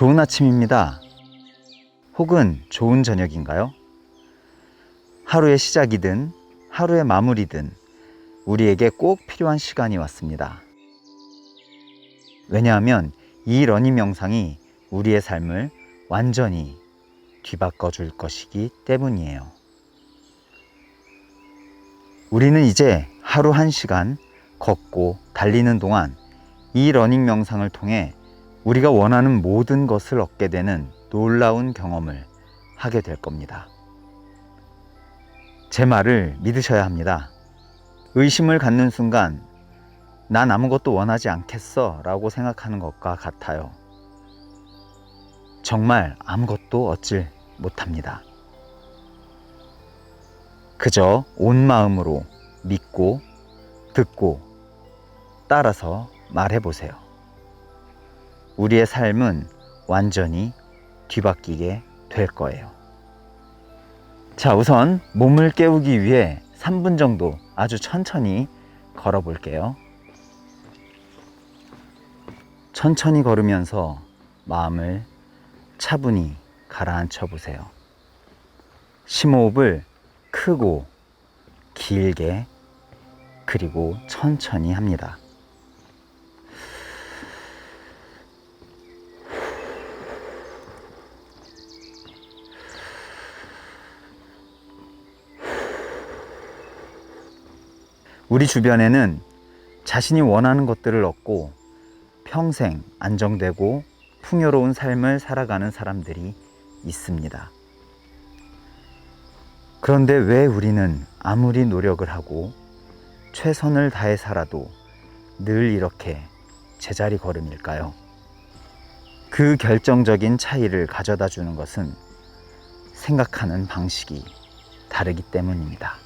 좋은 아침입니다. 혹은 좋은 저녁인가요? 하루의 시작이든 하루의 마무리든 우리에게 꼭 필요한 시간이 왔습니다. 왜냐하면 이 러닝 명상이 우리의 삶을 완전히 뒤바꿔 줄 것이기 때문이에요. 우리는 이제 하루 1시간 걷고 달리는 동안 이 러닝 명상을 통해 우리가 원하는 모든 것을 얻게 되는 놀라운 경험을 하게 될 겁니다. 제 말을 믿으셔야 합니다. 의심을 갖는 순간 난 아무것도 원하지 않겠어 라고 생각하는 것과 같아요. 정말 아무것도 얻질 못합니다. 그저 온 마음으로 믿고 듣고 따라서 말해보세요. 우리의 삶은 완전히 뒤바뀌게 될 거예요. 자, 우선 몸을 깨우기 위해 3분 정도 아주 천천히 걸어 볼게요. 천천히 걸으면서 마음을 차분히 가라앉혀 보세요. 심호흡을 크고 길게 그리고 천천히 합니다. 우리 주변에는 자신이 원하는 것들을 얻고 평생 안정되고 풍요로운 삶을 살아가는 사람들이 있습니다. 그런데 왜 우리는 아무리 노력을 하고 최선을 다해 살아도 늘 이렇게 제자리 걸음일까요? 그 결정적인 차이를 가져다 주는 것은 생각하는 방식이 다르기 때문입니다.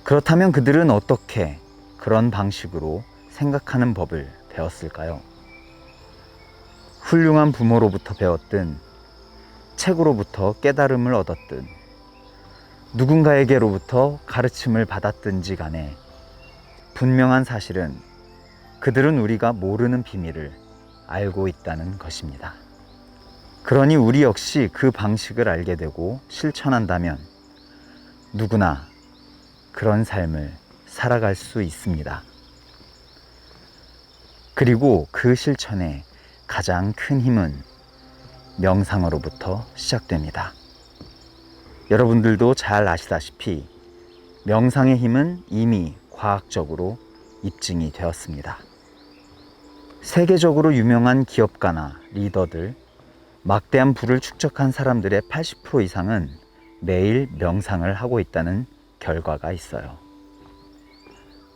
그렇다면 그들은 어떻게 그런 방식으로 생각하는 법을 배웠을까요? 훌륭한 부모로부터 배웠든 책으로부터 깨달음을 얻었든 누군가에게로부터 가르침을 받았든지 간에 분명한 사실은 그들은 우리가 모르는 비밀을 알고 있다는 것입니다. 그러니 우리 역시 그 방식을 알게 되고 실천한다면 누구나 그런 삶을 살아갈 수 있습니다. 그리고 그 실천의 가장 큰 힘은 명상으로부터 시작됩니다. 여러분들도 잘 아시다시피 명상의 힘은 이미 과학적으로 입증이 되었습니다. 세계적으로 유명한 기업가나 리더들, 막대한 부를 축적한 사람들의 80% 이상은 매일 명상을 하고 있다는 결과가 있어요.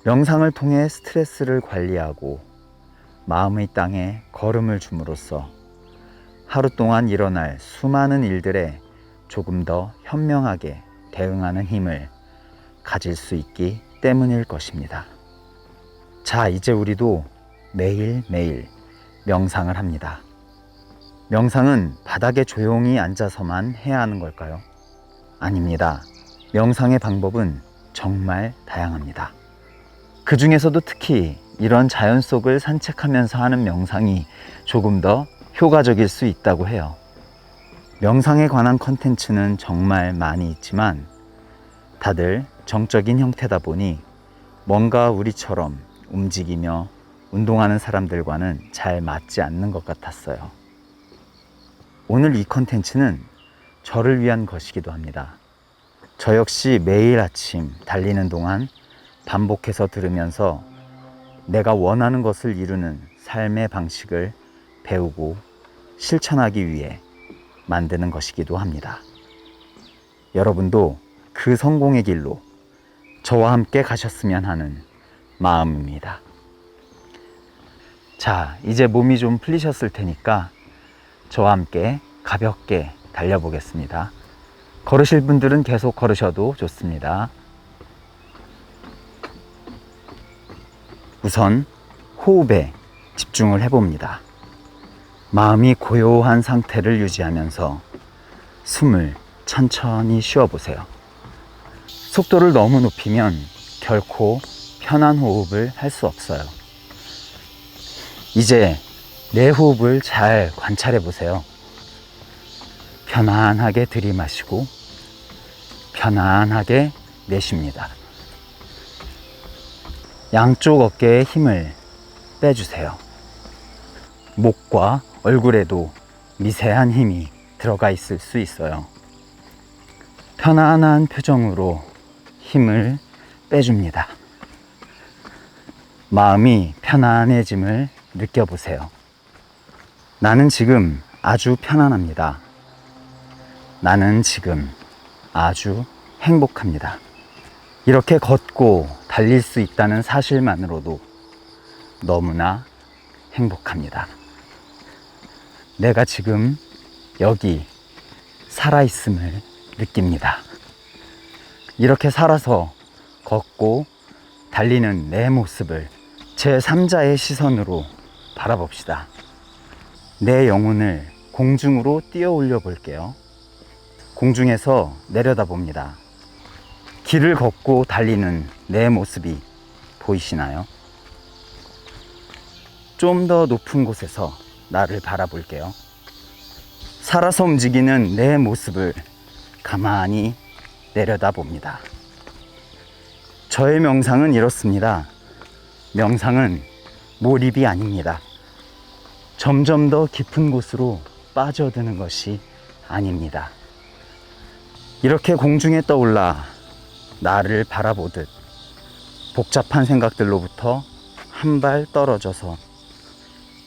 명상을 통해 스트레스를 관리하고 마음의 땅에 걸음을 줌으로써 하루 동안 일어날 수많은 일들에 조금 더 현명하게 대응하는 힘을 가질 수 있기 때문일 것입니다. 자, 이제 우리도 매일매일 명상을 합니다. 명상은 바닥에 조용히 앉아서만 해야 하는 걸까요? 아닙니다. 명상의 방법은 정말 다양합니다. 그 중에서도 특히 이런 자연 속을 산책하면서 하는 명상이 조금 더 효과적일 수 있다고 해요. 명상에 관한 컨텐츠는 정말 많이 있지만 다들 정적인 형태다 보니 뭔가 우리처럼 움직이며 운동하는 사람들과는 잘 맞지 않는 것 같았어요. 오늘 이 컨텐츠는 저를 위한 것이기도 합니다. 저 역시 매일 아침 달리는 동안 반복해서 들으면서 내가 원하는 것을 이루는 삶의 방식을 배우고 실천하기 위해 만드는 것이기도 합니다. 여러분도 그 성공의 길로 저와 함께 가셨으면 하는 마음입니다. 자, 이제 몸이 좀 풀리셨을 테니까 저와 함께 가볍게 달려보겠습니다. 걸으실 분들은 계속 걸으셔도 좋습니다. 우선 호흡에 집중을 해봅니다. 마음이 고요한 상태를 유지하면서 숨을 천천히 쉬어보세요. 속도를 너무 높이면 결코 편한 호흡을 할 수 없어요. 이제 내 호흡을 잘 관찰해 보세요. 편안하게 들이마시고 편안하게 내쉽니다. 양쪽 어깨에 힘을 빼주세요. 목과 얼굴에도 미세한 힘이 들어가 있을 수 있어요. 편안한 표정으로 힘을 빼줍니다. 마음이 편안해짐을 느껴보세요. 나는 지금 아주 편안합니다. 나는 지금 아주 행복합니다. 이렇게 걷고 달릴 수 있다는 사실만으로도 너무나 행복합니다. 내가 지금 여기 살아있음을 느낍니다. 이렇게 살아서 걷고 달리는 내 모습을 제3자의 시선으로 바라봅시다. 내 영혼을 공중으로 띄어 올려 볼게요. 공중에서 내려다 봅니다. 길을 걷고 달리는 내 모습이 보이시나요? 좀 더 높은 곳에서 나를 바라볼게요. 살아서 움직이는 내 모습을 가만히 내려다 봅니다. 저의 명상은 이렇습니다. 명상은 몰입이 아닙니다. 점점 더 깊은 곳으로 빠져드는 것이 아닙니다. 이렇게 공중에 떠올라 나를 바라보듯 복잡한 생각들로부터 한 발 떨어져서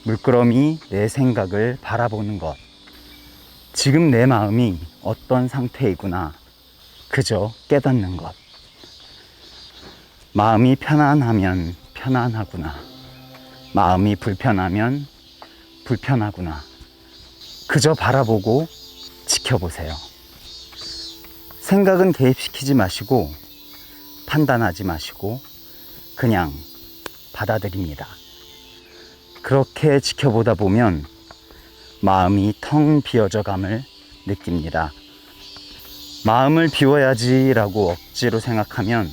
물끄러미 내 생각을 바라보는 것. 지금 내 마음이 어떤 상태이구나. 그저 깨닫는 것. 마음이 편안하면 편안하구나. 마음이 불편하면 불편하구나. 그저 바라보고 지켜보세요. 생각은 개입시키지 마시고 판단하지 마시고 그냥 받아들입니다. 그렇게 지켜보다 보면 마음이 텅 비어져 감을 느낍니다. 마음을 비워야지 라고 억지로 생각하면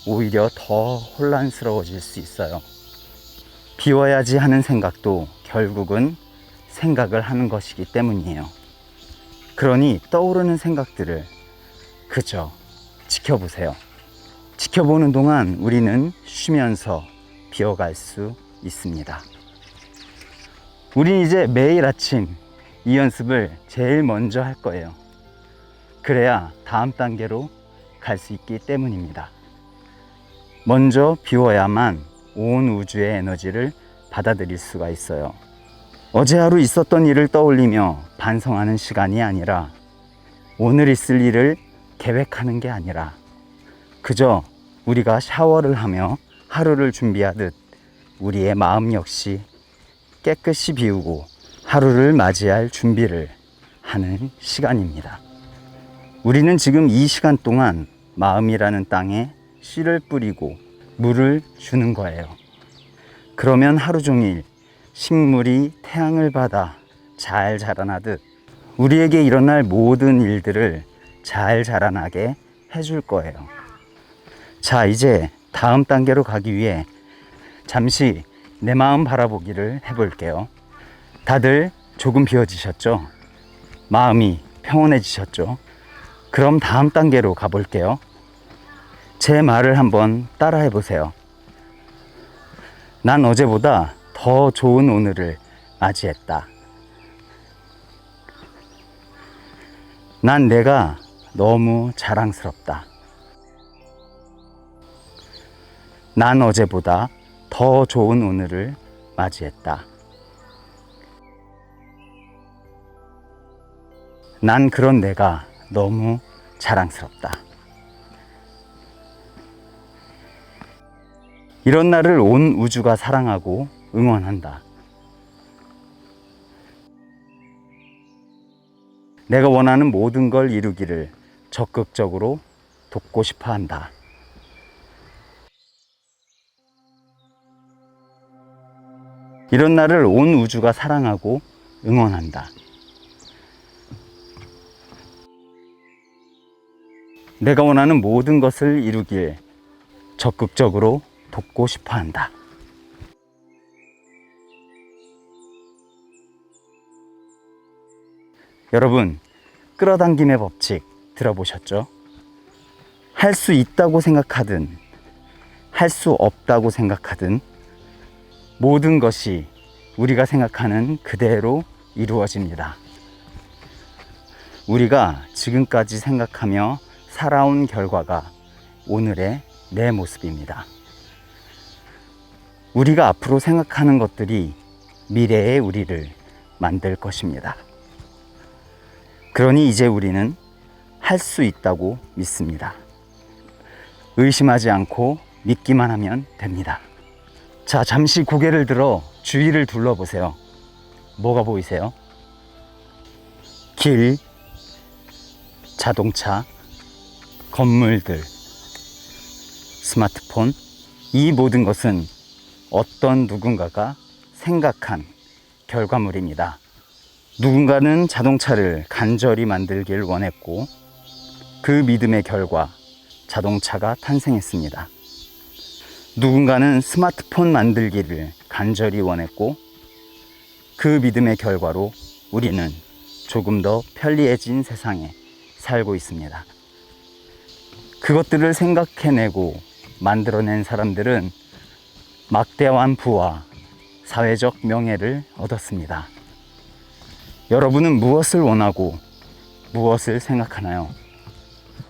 오히려 더 혼란스러워질 수 있어요. 비워야지 하는 생각도 결국은 생각을 하는 것이기 때문이에요. 그러니 떠오르는 생각들을 그저 지켜보세요. 지켜보는 동안 우리는 쉬면서 비워갈 수 있습니다. 우린 이제 매일 아침 이 연습을 제일 먼저 할 거예요. 그래야 다음 단계로 갈 수 있기 때문입니다. 먼저 비워야만 온 우주의 에너지를 받아들일 수가 있어요. 어제 하루 있었던 일을 떠올리며 반성하는 시간이 아니라 오늘 있을 일을 계획하는 게 아니라 그저 우리가 샤워를 하며 하루를 준비하듯 우리의 마음 역시 깨끗이 비우고 하루를 맞이할 준비를 하는 시간입니다. 우리는 지금 이 시간 동안 마음이라는 땅에 씨를 뿌리고 물을 주는 거예요. 그러면 하루 종일 식물이 태양을 받아 잘 자라나듯 우리에게 일어날 모든 일들을 잘 자라나게 해줄 거예요. 자, 이제 다음 단계로 가기 위해 잠시 내 마음 바라보기를 해볼게요. 다들 조금 비워지셨죠? 마음이 평온해지셨죠? 그럼 다음 단계로 가볼게요. 제 말을 한번 따라해 보세요. 난 어제보다 더 좋은 오늘을 맞이했다. 난 내가 너무 자랑스럽다. 난 어제보다 더 좋은 오늘을 맞이했다. 난 그런 내가 너무 자랑스럽다. 이런 나를 온 우주가 사랑하고 응원한다. 내가 원하는 모든 걸 이루기를 적극적으로 돕고 싶어 한다. 이런 나를 온 우주가 사랑하고 응원한다. 내가 원하는 모든 것을 이루길 적극적으로 돕고 싶어 한다. 여러분, 끌어당김의 법칙 들어보셨죠? 할 수 있다고 생각하든 할 수 없다고 생각하든 모든 것이 우리가 생각하는 그대로 이루어집니다. 우리가 지금까지 생각하며 살아온 결과가 오늘의 내 모습입니다. 우리가 앞으로 생각하는 것들이 미래의 우리를 만들 것입니다. 그러니 이제 우리는 할 수 있다고 믿습니다. 의심하지 않고 믿기만 하면 됩니다. 자, 잠시 고개를 들어 주위를 둘러보세요. 뭐가 보이세요? 길, 자동차, 건물들, 스마트폰, 이 모든 것은 어떤 누군가가 생각한 결과물입니다. 누군가는 자동차를 간절히 만들길 원했고 그 믿음의 결과 자동차가 탄생했습니다. 누군가는 스마트폰 만들기를 간절히 원했고 그 믿음의 결과로 우리는 조금 더 편리해진 세상에 살고 있습니다. 그것들을 생각해내고 만들어낸 사람들은 막대한 부와 사회적 명예를 얻었습니다. 여러분은 무엇을 원하고 무엇을 생각하나요?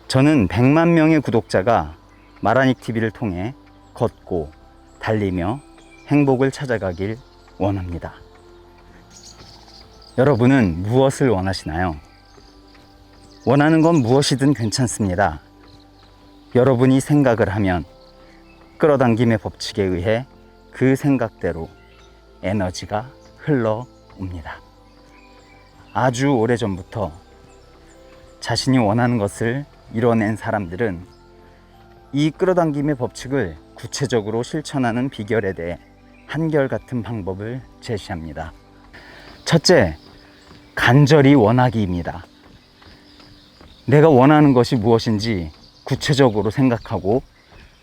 저는 100만 명의 구독자가 마라닉 TV를 통해 걷고 달리며 행복을 찾아가길 원합니다. 여러분은 무엇을 원하시나요? 원하는 건 무엇이든 괜찮습니다. 여러분이 생각을 하면 끌어당김의 법칙에 의해 그 생각대로 에너지가 흘러옵니다. 아주 오래전부터 자신이 원하는 것을 이뤄낸 사람들은 이 끌어당김의 법칙을 구체적으로 실천하는 비결에 대해 한결같은 방법을 제시합니다. 첫째, 간절히 원하기입니다. 내가 원하는 것이 무엇인지 구체적으로 생각하고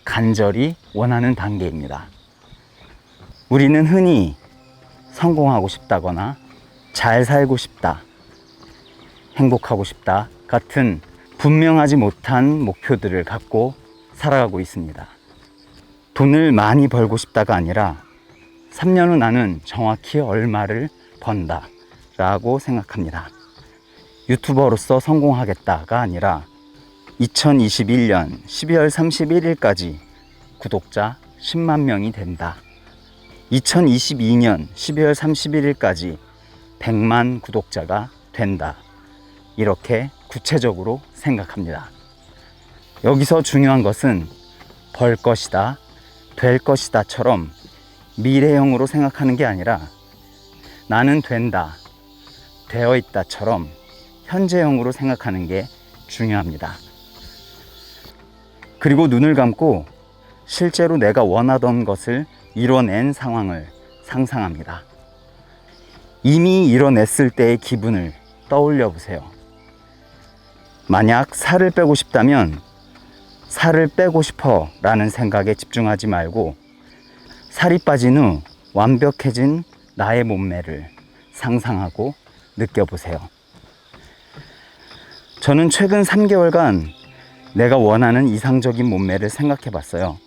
간절히 원하는 단계입니다. 우리는 흔히 성공하고 싶다거나 잘 살고 싶다, 행복하고 싶다 같은 분명하지 못한 목표들을 갖고 살아가고 있습니다. 돈을 많이 벌고 싶다가 아니라 3년 후 나는 정확히 얼마를 번다 라고 생각합니다. 유튜버로서 성공하겠다가 아니라 2021년 12월 31일까지 구독자 10만 명이 된다. 2022년 12월 31일까지 100만 구독자가 된다. 이렇게 구체적으로 생각합니다. 여기서 중요한 것은 벌 것이다, 될 것이다처럼 미래형으로 생각하는 게 아니라 나는 된다, 되어 있다처럼 현재형으로 생각하는 게 중요합니다. 그리고 눈을 감고 실제로 내가 원하던 것을 이뤄낸 상황을 상상합니다. 이미 이뤄냈을 때의 기분을 떠올려 보세요. 만약 살을 빼고 싶다면 살을 빼고 싶어 라는 생각에 집중하지 말고 살이 빠진 후 완벽해진 나의 몸매를 상상하고 느껴보세요. 저는 최근 3개월간 내가 원하는 이상적인 몸매를 생각해 봤어요.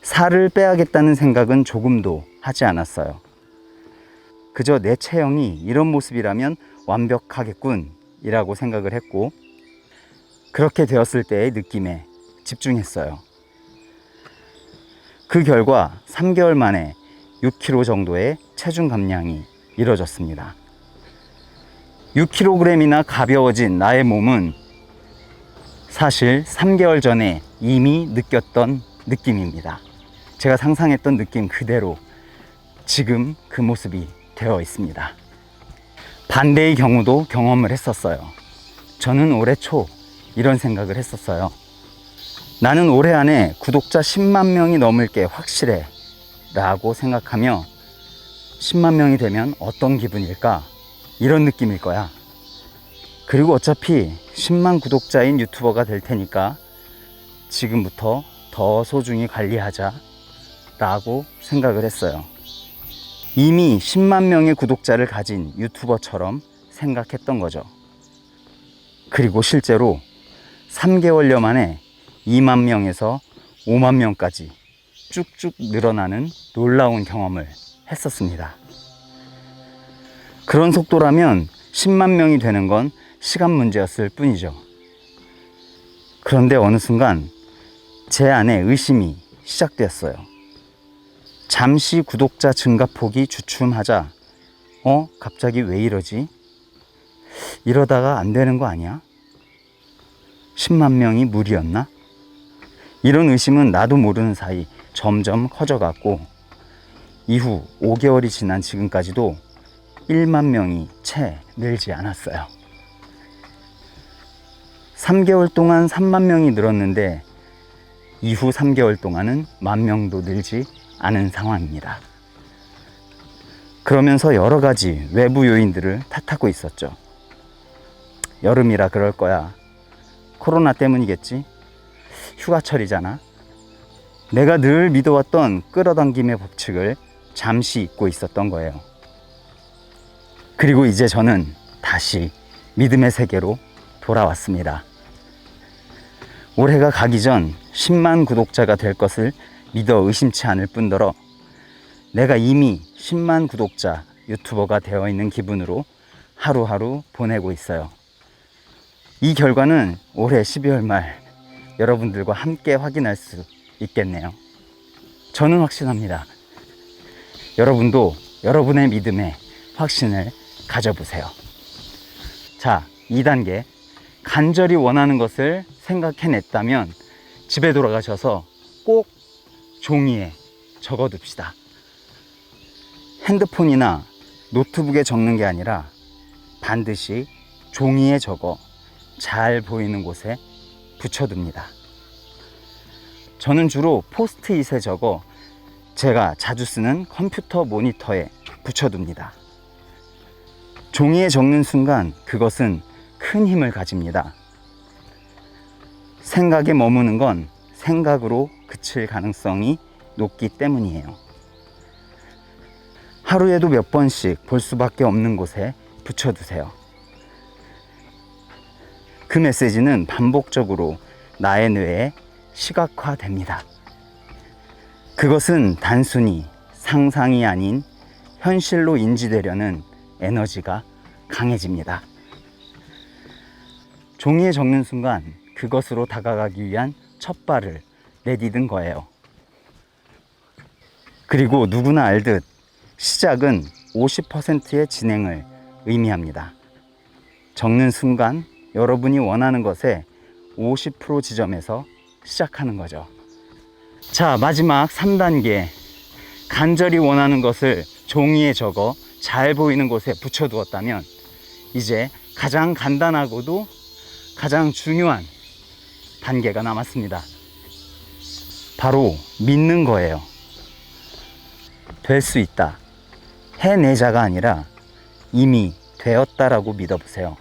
살을 빼야겠다는 생각은 조금도 하지 않았어요. 그저 내 체형이 이런 모습이라면 완벽하겠군 이라고 생각을 했고 그렇게 되었을 때의 느낌에 집중했어요. 그 결과 3개월 만에 6kg 정도의 체중 감량이 이뤄졌습니다. 6kg이나 가벼워진 나의 몸은 사실 3개월 전에 이미 느꼈던 느낌입니다. 제가 상상했던 느낌 그대로 지금 그 모습이 되어 있습니다. 반대의 경우도 경험을 했었어요. 저는 올해 초 이런 생각을 했었어요. 나는 올해 안에 구독자 10만 명이 넘을 게 확실해 라고 생각하며 10만 명이 되면 어떤 기분일까? 이런 느낌일 거야. 그리고 어차피 10만 구독자인 유튜버가 될 테니까 지금부터 더 소중히 관리하자 라고 생각을 했어요. 이미 10만 명의 구독자를 가진 유튜버처럼 생각했던 거죠. 그리고 실제로 3개월여 만에 2만 명에서 5만 명까지 쭉쭉 늘어나는 놀라운 경험을 했었습니다. 그런 속도라면 10만 명이 되는 건 시간 문제였을 뿐이죠. 그런데 어느 순간 제 안에 의심이 시작되었어요. 잠시 구독자 증가폭이 주춤하자 갑자기 왜 이러지? 이러다가 안 되는 거 아니야? 10만 명이 무리였나? 이런 의심은 나도 모르는 사이 점점 커져갔고, 이후 5개월이 지난 지금까지도 1만 명이 채 늘지 않았어요. 3개월 동안 3만 명이 늘었는데 이후 3개월 동안은 1만 명도 늘지 않은 상황입니다. 그러면서 여러 가지 외부 요인들을 탓하고 있었죠. 여름이라 그럴 거야. 코로나 때문이겠지. 휴가철이잖아. 내가 늘 믿어왔던 끌어당김의 법칙을 잠시 잊고 있었던 거예요. 그리고 이제 저는 다시 믿음의 세계로 돌아왔습니다. 올해가 가기 전 10만 구독자가 될 것을 믿어 의심치 않을 뿐더러 내가 이미 10만 구독자 유튜버가 되어 있는 기분으로 하루하루 보내고 있어요. 이 결과는 올해 12월 말 여러분들과 함께 확인할 수 있겠네요. 저는 확신합니다. 여러분도 여러분의 믿음에 확신을 가져보세요. 자, 2단계. 간절히 원하는 것을 생각해냈다면 집에 돌아가셔서 꼭 종이에 적어둡시다. 핸드폰이나 노트북에 적는 게 아니라 반드시 종이에 적어 잘 보이는 곳에 붙여둡니다. 저는 주로 포스트잇에 적어 제가 자주 쓰는 컴퓨터 모니터에 붙여둡니다. 종이에 적는 순간 그것은 큰 힘을 가집니다. 생각에 머무는 건 생각으로 그칠 가능성이 높기 때문이에요. 하루에도 몇 번씩 볼 수밖에 없는 곳에 붙여두세요. 그 메시지는 반복적으로 나의 뇌에 시각화됩니다. 그것은 단순히 상상이 아닌 현실로 인지되려는 에너지가 강해집니다. 종이에 적는 순간 그것으로 다가가기 위한 첫 발을 내디딘 거예요. 그리고 누구나 알듯 시작은 50%의 진행을 의미합니다. 적는 순간 여러분이 원하는 것의 50% 지점에서 시작하는 거죠. 자, 마지막 3단계. 간절히 원하는 것을 종이에 적어 잘 보이는 곳에 붙여두었다면 이제 가장 간단하고도 가장 중요한 단계가 남았습니다. 바로 믿는 거예요. 될 수 있다. 해내자가 아니라 이미 되었다라고 믿어보세요.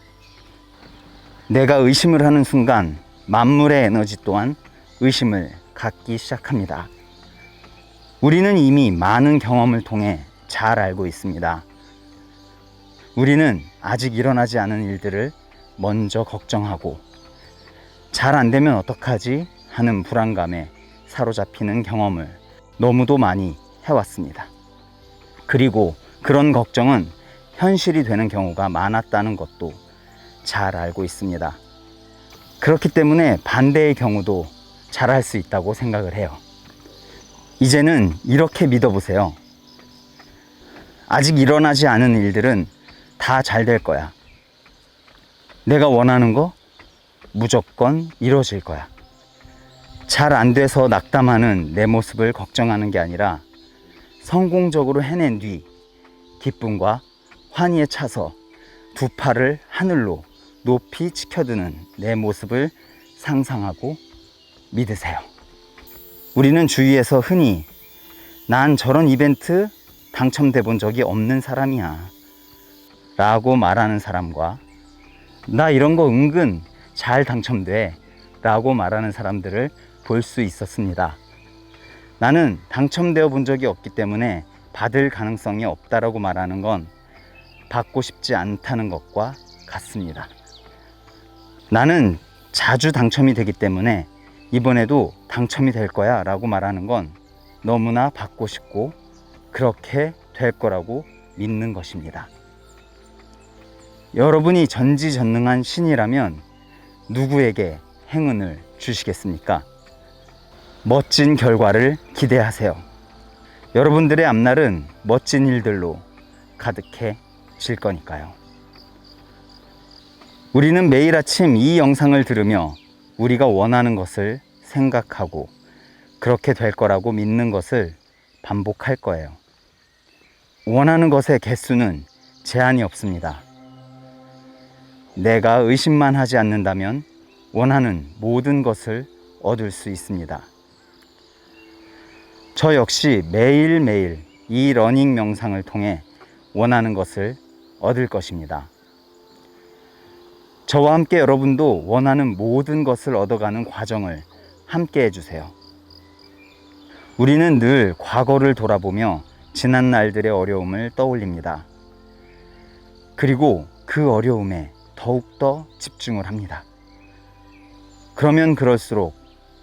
내가 의심을 하는 순간 만물의 에너지 또한 의심을 갖기 시작합니다. 우리는 이미 많은 경험을 통해 잘 알고 있습니다. 우리는 아직 일어나지 않은 일들을 먼저 걱정하고 잘 안 되면 어떡하지 하는 불안감에 사로잡히는 경험을 너무도 많이 해왔습니다. 그리고 그런 걱정은 현실이 되는 경우가 많았다는 것도 잘 알고 있습니다. 그렇기 때문에 반대의 경우도 잘할 수 있다고 생각을 해요. 이제는 이렇게 믿어보세요. 아직 일어나지 않은 일들은 다 잘 될 거야. 내가 원하는 거 무조건 이루어질 거야. 잘 안 돼서 낙담하는 내 모습을 걱정하는 게 아니라 성공적으로 해낸 뒤 기쁨과 환희에 차서 두 팔을 하늘로 높이 치켜드는 내 모습을 상상하고 믿으세요. 우리는 주위에서 흔히 난 저런 이벤트 당첨돼 본 적이 없는 사람이야 라고 말하는 사람과 나 이런 거 은근 잘 당첨돼 라고 말하는 사람들을 볼 수 있었습니다. 나는 당첨되어 본 적이 없기 때문에 받을 가능성이 없다라고 말하는 건 받고 싶지 않다는 것과 같습니다. 나는 자주 당첨이 되기 때문에 이번에도 당첨이 될 거야 라고 말하는 건 너무나 받고 싶고 그렇게 될 거라고 믿는 것입니다. 여러분이 전지전능한 신이라면 누구에게 행운을 주시겠습니까? 멋진 결과를 기대하세요. 여러분들의 앞날은 멋진 일들로 가득해질 거니까요. 우리는 매일 아침 이 영상을 들으며 우리가 원하는 것을 생각하고 그렇게 될 거라고 믿는 것을 반복할 거예요. 원하는 것의 개수는 제한이 없습니다. 내가 의심만 하지 않는다면 원하는 모든 것을 얻을 수 있습니다. 저 역시 매일매일 이 러닝 명상을 통해 원하는 것을 얻을 것입니다. 저와 함께 여러분도 원하는 모든 것을 얻어가는 과정을 함께 해주세요. 우리는 늘 과거를 돌아보며 지난 날들의 어려움을 떠올립니다. 그리고 그 어려움에 더욱더 집중을 합니다. 그러면 그럴수록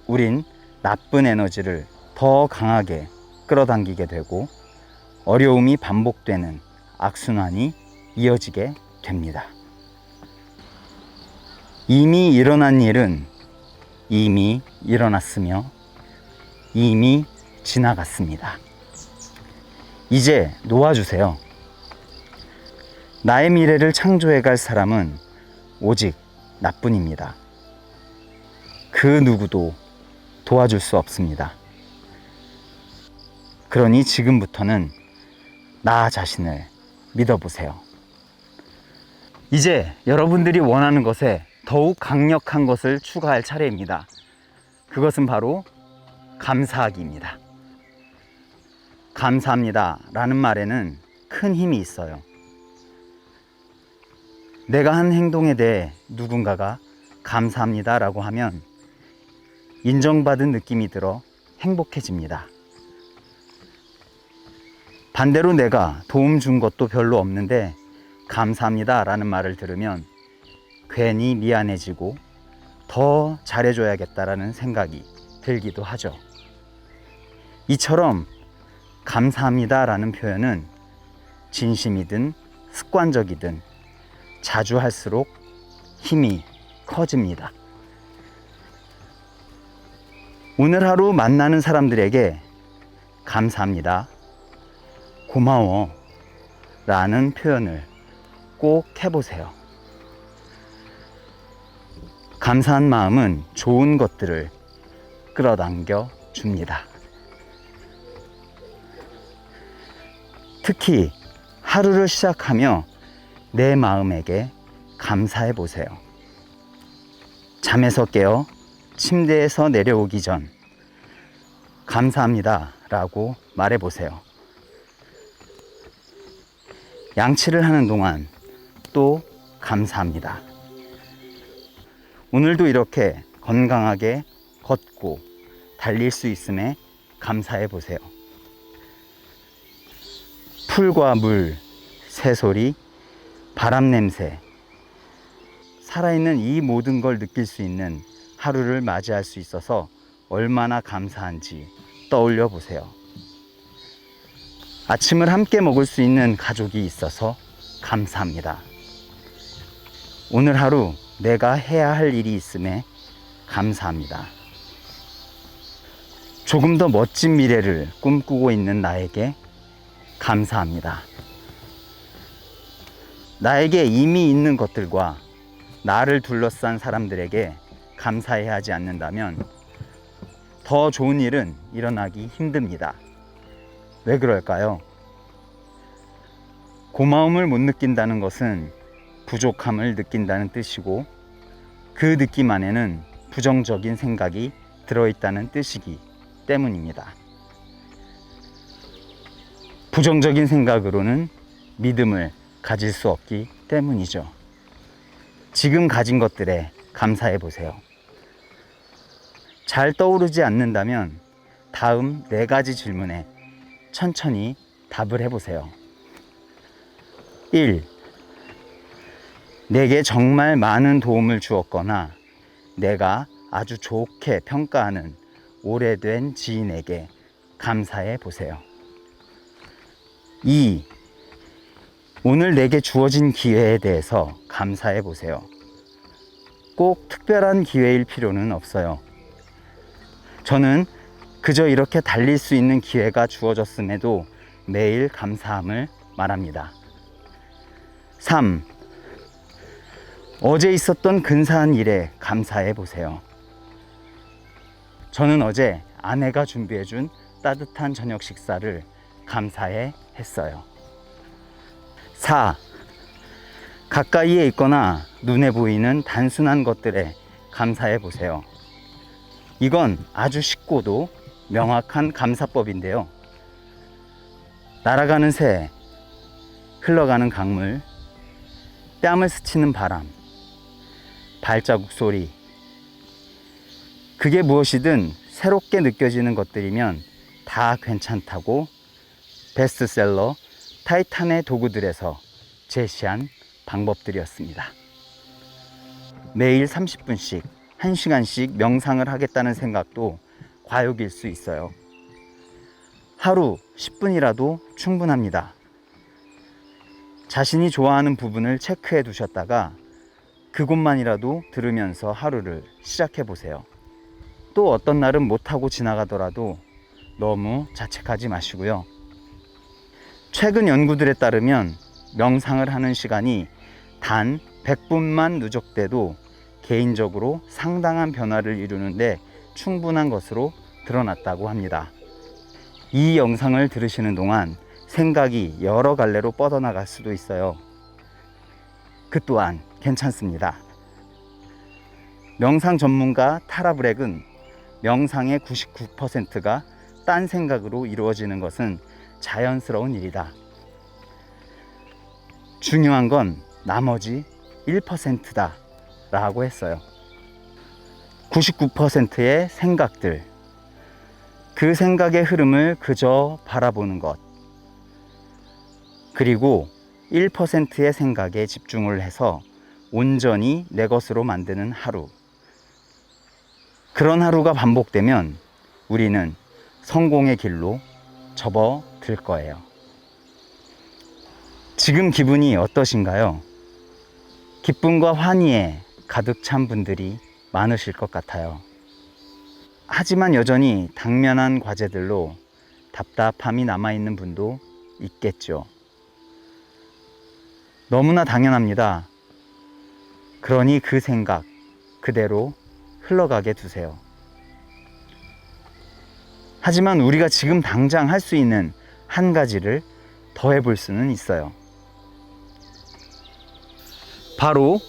우린 나쁜 에너지를 더 강하게 끌어당기게 되고 어려움이 반복되는 악순환이 이어지게 됩니다. 이미 일어난 일은 이미 일어났으며 이미 지나갔습니다. 이제 놓아주세요. 나의 미래를 창조해 갈 사람은 오직 나뿐입니다. 그 누구도 도와줄 수 없습니다. 그러니 지금부터는 나 자신을 믿어보세요. 이제 여러분들이 원하는 것에 더욱 강력한 것을 추가할 차례입니다. 그것은 바로 감사하기입니다. 감사합니다 라는 말에는 큰 힘이 있어요. 내가 한 행동에 대해 누군가가 감사합니다 라고 하면 인정받은 느낌이 들어 행복해집니다. 반대로 내가 도움 준 것도 별로 없는데 감사합니다 라는 말을 들으면 괜히 미안해지고 더 잘해줘야겠다라는 생각이 들기도 하죠. 이처럼 감사합니다 라는 표현은 진심이든 습관적이든 자주 할수록 힘이 커집니다. 오늘 하루 만나는 사람들에게 감사합니다, 고마워 라는 표현을 꼭 해보세요. 감사한 마음은 좋은 것들을 끌어당겨 줍니다. 특히 하루를 시작하며 내 마음에게 감사해 보세요. 잠에서 깨어 침대에서 내려오기 전 감사합니다 라고 말해 보세요. 양치를 하는 동안 또 감사합니다. 오늘도 이렇게 건강하게 걷고 달릴 수 있음에 감사해 보세요. 풀과 물, 새소리, 바람 냄새, 살아있는 이 모든 걸 느낄 수 있는 하루를 맞이할 수 있어서 얼마나 감사한지 떠올려 보세요. 아침을 함께 먹을 수 있는 가족이 있어서 감사합니다. 오늘 하루 내가 해야 할 일이 있음에 감사합니다. 조금 더 멋진 미래를 꿈꾸고 있는 나에게 감사합니다. 나에게 이미 있는 것들과 나를 둘러싼 사람들에게 감사해야 하지 않는다면 더 좋은 일은 일어나기 힘듭니다. 왜 그럴까요? 고마움을 못 느낀다는 것은 부족함을 느낀다는 뜻이고 그 느낌 안에는 부정적인 생각이 들어있다는 뜻이기 때문입니다. 부정적인 생각으로는 믿음을 가질 수 없기 때문이죠. 지금 가진 것들에 감사해 보세요. 잘 떠오르지 않는다면 다음 4가지 질문에 천천히 답을 해보세요. 1. 내게 정말 많은 도움을 주었거나 내가 아주 좋게 평가하는 오래된 지인에게 감사해 보세요. 2. 오늘 내게 주어진 기회에 대해서 감사해 보세요. 꼭 특별한 기회일 필요는 없어요. 저는 그저 이렇게 달릴 수 있는 기회가 주어졌음에도 매일 감사함을 말합니다. 3. 어제 있었던 근사한 일에 감사해 보세요. 저는 어제 아내가 준비해준 따뜻한 저녁 식사를 감사해 했어요. 4. 가까이에 있거나 눈에 보이는 단순한 것들에 감사해 보세요. 이건 아주 쉽고도 명확한 감사법인데요. 날아가는 새, 흘러가는 강물, 뺨을 스치는 바람, 발자국 소리, 그게 무엇이든 새롭게 느껴지는 것들이면 다 괜찮다고 베스트셀러 타이탄의 도구들에서 제시한 방법들이었습니다. 매일 30분씩, 1시간씩 명상을 하겠다는 생각도 과욕일 수 있어요. 하루 10분이라도 충분합니다. 자신이 좋아하는 부분을 체크해 두셨다가 그곳만이라도 들으면서 하루를 시작해 보세요. 또 어떤 날은 못하고 지나가더라도 너무 자책하지 마시고요. 최근 연구들에 따르면 명상을 하는 시간이 단 100분만 누적돼도 개인적으로 상당한 변화를 이루는데 충분한 것으로 드러났다고 합니다. 이 영상을 들으시는 동안 생각이 여러 갈래로 뻗어나갈 수도 있어요. 그 또한 괜찮습니다. 명상 전문가 타라 브렉은 명상의 99%가 딴 생각으로 이루어지는 것은 자연스러운 일이다. 중요한 건 나머지 1%다 라고 했어요. 99%의 생각들, 그 생각의 흐름을 그저 바라보는 것, 그리고 1%의 생각에 집중을 해서 온전히 내 것으로 만드는 하루. 그런 하루가 반복되면 우리는 성공의 길로 접어들 거예요. 지금 기분이 어떠신가요? 기쁨과 환희에 가득 찬 분들이 많으실 것 같아요. 하지만 여전히 당면한 과제들로 답답함이 남아있는 분도 있겠죠. 너무나 당연합니다. 그러니 그 생각 그대로 흘러가게 두세요. 하지만 우리가 지금 당장 할 수 있는 한 가지를 더 해볼 수는 있어요. 바로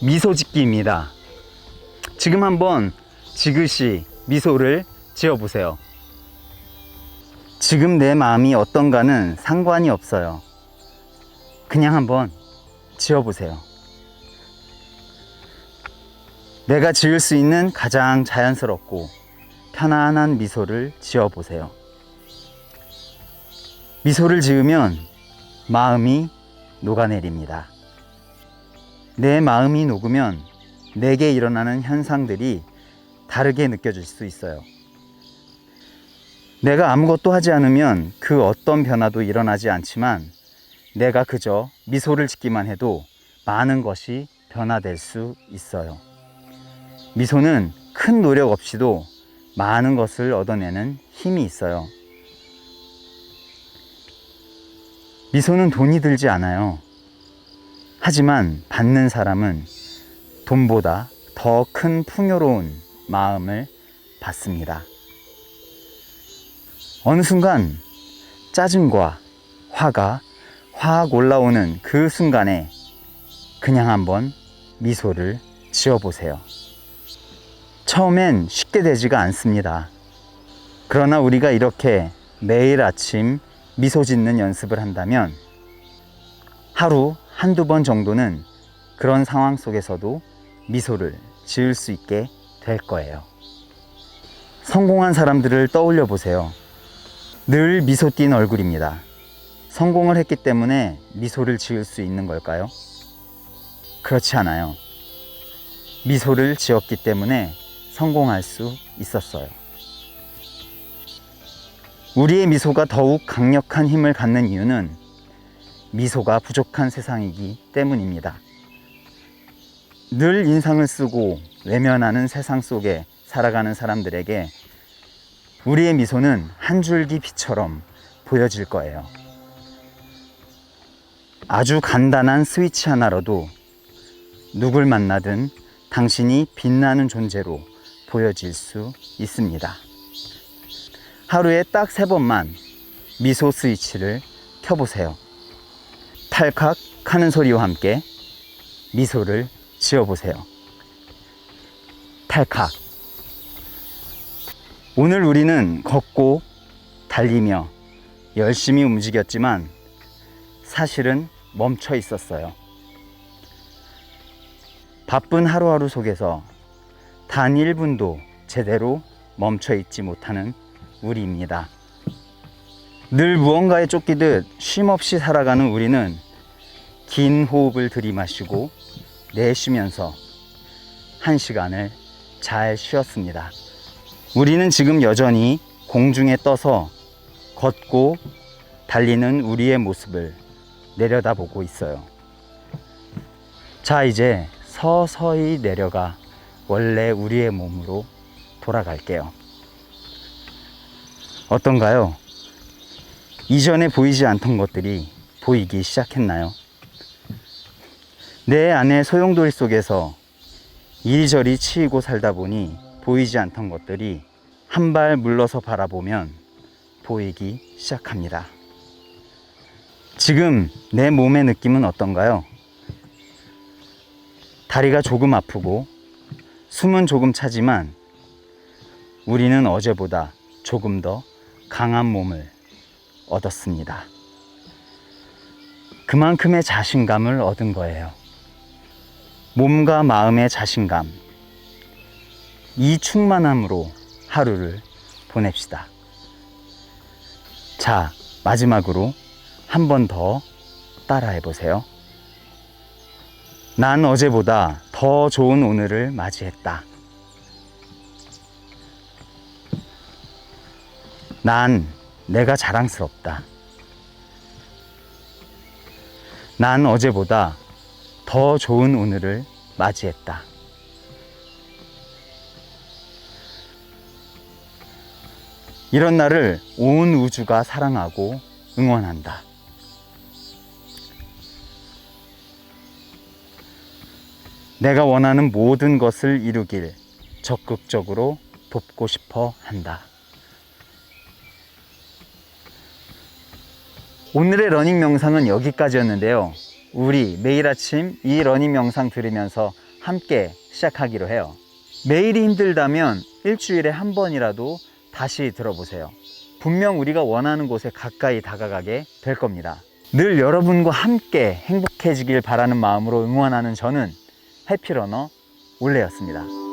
미소 짓기입니다. 지금 한번 지그시 미소를 지어보세요. 지금 내 마음이 어떤가는 상관이 없어요. 그냥 한번 지어보세요. 내가 지을 수 있는 가장 자연스럽고 편안한 미소를 지어보세요. 미소를 지으면 마음이 녹아내립니다. 내 마음이 녹으면 내게 일어나는 현상들이 다르게 느껴질 수 있어요. 내가 아무것도 하지 않으면 그 어떤 변화도 일어나지 않지만 내가 그저 미소를 짓기만 해도 많은 것이 변화될 수 있어요. 미소는 큰 노력 없이도 많은 것을 얻어내는 힘이 있어요. 미소는 돈이 들지 않아요. 하지만 받는 사람은 돈보다 더 큰 풍요로운 마음을 받습니다. 어느 순간 짜증과 화가 확 올라오는 그 순간에 그냥 한번 미소를 지어보세요. 처음엔 쉽게 되지가 않습니다. 그러나 우리가 이렇게 매일 아침 미소 짓는 연습을 한다면 하루 한두 번 정도는 그런 상황 속에서도 미소를 지을 수 있게 될 거예요. 성공한 사람들을 떠올려 보세요. 늘 미소 띈 얼굴입니다. 성공을 했기 때문에 미소를 지을 수 있는 걸까요? 그렇지 않아요. 미소를 지었기 때문에 성공할 수 있었어요. 우리의 미소가 더욱 강력한 힘을 갖는 이유는 미소가 부족한 세상이기 때문입니다. 늘 인상을 쓰고 외면하는 세상 속에 살아가는 사람들에게 우리의 미소는 한 줄기 빛처럼 보여질 거예요. 아주 간단한 스위치 하나로도 누굴 만나든 당신이 빛나는 존재로 보여질 수 있습니다. 하루에 딱 3번만 미소 스위치를 켜보세요. 탈칵 하는 소리와 함께 미소를 지어보세요. 탈칵. 오늘 우리는 걷고 달리며 열심히 움직였지만 사실은 멈춰 있었어요. 바쁜 하루하루 속에서 단 1분도 제대로 멈춰 있지 못하는 우리입니다. 늘 무언가에 쫓기듯 쉼없이 살아가는 우리는 긴 호흡을 들이마시고 내쉬면서 1시간을 잘 쉬었습니다. 우리는 지금 여전히 공중에 떠서 걷고 달리는 우리의 모습을 내려다보고 있어요. 자, 이제 서서히 내려가 원래 우리의 몸으로 돌아갈게요. 어떤가요? 이전에 보이지 않던 것들이 보이기 시작했나요? 내 안의 소용돌이 속에서 이리저리 치이고 살다 보니 보이지 않던 것들이 한 발 물러서 바라보면 보이기 시작합니다. 지금 내 몸의 느낌은 어떤가요? 다리가 조금 아프고 숨은 조금 차지만 우리는 어제보다 조금 더 강한 몸을 얻었습니다. 그만큼의 자신감을 얻은 거예요. 몸과 마음의 자신감, 이 충만함으로 하루를 보냅시다. 자, 마지막으로 한 번 더 따라해 보세요. 난 어제보다 더 좋은 오늘을 맞이했다. 난 내가 자랑스럽다. 난 어제보다 더 좋은 오늘을 맞이했다. 이런 나를 온 우주가 사랑하고 응원한다. 내가 원하는 모든 것을 이루길 적극적으로 돕고 싶어 한다. 오늘의 러닝 명상은 여기까지였는데요. 우리 매일 아침 이 러닝 명상 들으면서 함께 시작하기로 해요. 매일이 힘들다면 일주일에 한 번이라도 다시 들어보세요. 분명 우리가 원하는 곳에 가까이 다가가게 될 겁니다. 늘 여러분과 함께 행복해지길 바라는 마음으로 응원하는 저는 해피러너 올레였습니다.